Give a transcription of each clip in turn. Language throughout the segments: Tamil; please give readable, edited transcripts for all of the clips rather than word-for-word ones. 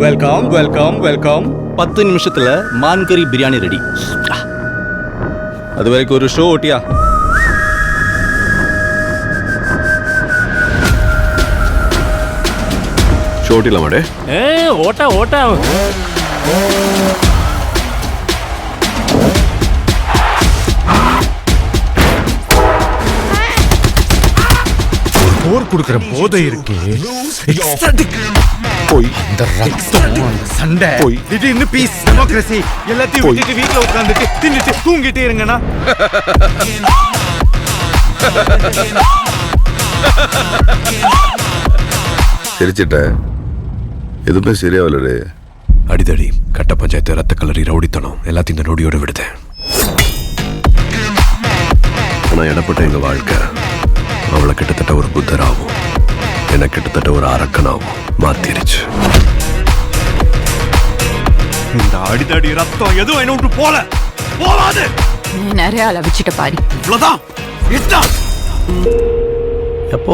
Welcome welcome welcome. 10 நிமிஷத்துல மான்கறி பிரியாணி ரெடி. அது வரைக்கும் ஒரு ஷோ ஓட்டியா? ஷோ ஓட்டிடலாமாடே? ஓட்டா ஓட்டா. போர் கொடுக்கிற போதை இருக்கு. போய் இந்த ரத்தம், அந்த சண்டை, போய் திடீர்னு பீஸ் டெமோக்ரஸி எல்லாத்தையும் விட்டுட்டு வீட்டுல உட்காந்துட்டு தின்னுட்டு தூங்கிட்டே இருங்கண்ணா. சிரிச்சிட்ட, எதுவுமே சரியாவில்லடே. அடிதடி, கட்ட பஞ்சாயத்து, ரத்த கலரி, ரவுடித்தனம் எல்லாத்தையும் இந்த நொடியோட விடுதேன். ஆனால் இடப்பட்ட எங்க வாழ்க்கை அவளை கிட்டத்தட்ட ஒரு புத்தராகவும் என்னை கிட்டத்தட்ட ஒரு அரக்கனாகவும் மாத்திருச்சு. இந்த அடிதடி ரத்தம் எதுவும் என்ன விட்டு போவாது. நிறைய அளவிச்சிட்ட பாரி. இவ்வளவுதான். எப்போ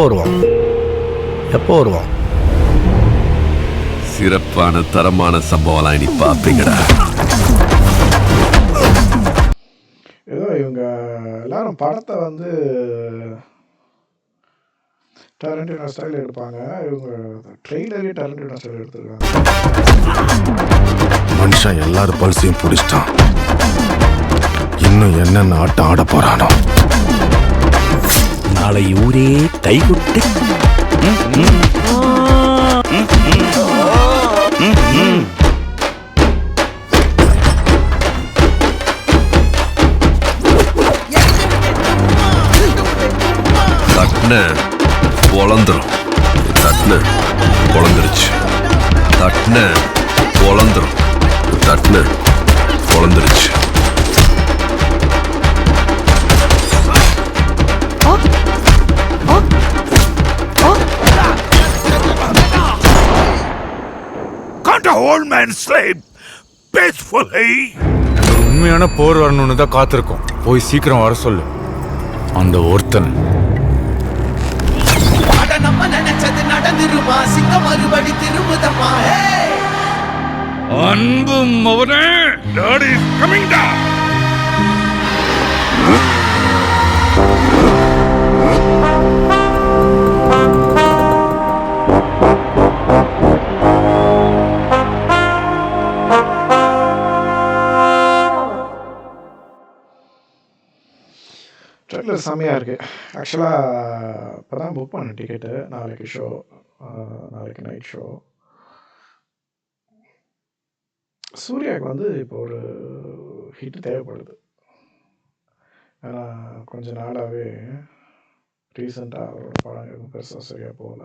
வருவான்? சிறப்பான தரமான சம்பவம்லாம் இனி பார்ப்பீங்கடா. ஏதோ இவங்க எல்லாரும் படத்தை வந்து டேரண்டினோ ஸ்டைல் எடுப்பாங்க. இவங்க ட்ரெய்லரே டேரண்டினோ ஸ்டைல் எடுத்துருக்காங்க. மனுஷன் எல்லாரும் பல்சையும் பிடிச்சிட்டான். இன்னும் என்னென்ன ஆட்டம் ஆட போறானோ. நாளை ஊரே கைகுட்டு. பொழந்துரும். தட்டுன பொழந்துருச்சு. தட்டுன பொழந்துரும். தட்டுன பொழந்துருச்சு. Can't a old man sleep peacefully? உண்மையான போர் வரணும்னு தான் காத்திருக்கோம். போய் சீக்கிரம் வர சொல்லு அந்த ஒருத்தன். நம்ம நினைச்சது நடந்துருமா? சிங்கம் மறுபடி திரும்புதம்மா? அன்பும் அவனே, daddy is coming down. Trailer செம்மையாக இருக்குது. ஆக்சுவலாக இப்போ தான் புக் பண்ணேன் டிக்கெட்டு. நாளைக்கு ஷோ, நாளைக்கு நைட் ஷோ. சூர்யாவுக்கு வந்து இப்போ ஒரு ஹிட் தேவைப்படுது. ஏன்னா கொஞ்ச நாளாகவே ரீசெண்டாக அவரோட படம் எதுவும் பெருசாக சரியாக போகல.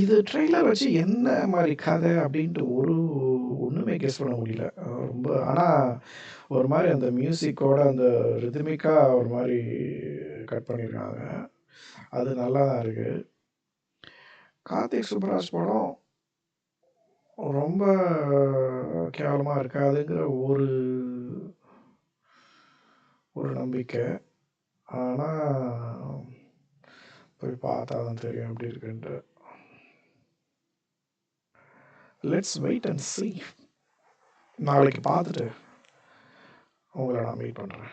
இது ட்ரெய்லர் வச்சு என்ன மாதிரி கதை அப்படின்ட்டு ஒன்றுமே கெஸ் பண்ண முடியல. ரொம்ப ஆனால் ஒரு மாதிரி அந்த மியூசிக்கோட அந்த ரிதமிக்காக ஒரு மாதிரி கட் பண்ணியிருக்காங்க. அது நல்லா தான் இருக்குது. கார்த்திக் சுப்ராஜ் படம் ரொம்ப கேவலமாக இருக்காதுங்கிற ஒரு நம்பிக்கை. ஆனால் போய் பார்த்தா தான் தெரியும் எப்படி இருக்குன்ட்டு. லெட்ஸ் வெயிட் அண்ட் சீ. நாளைக்கு பார்த்துட்டு உங்களை நான் மீட் பண்ணுறேன்.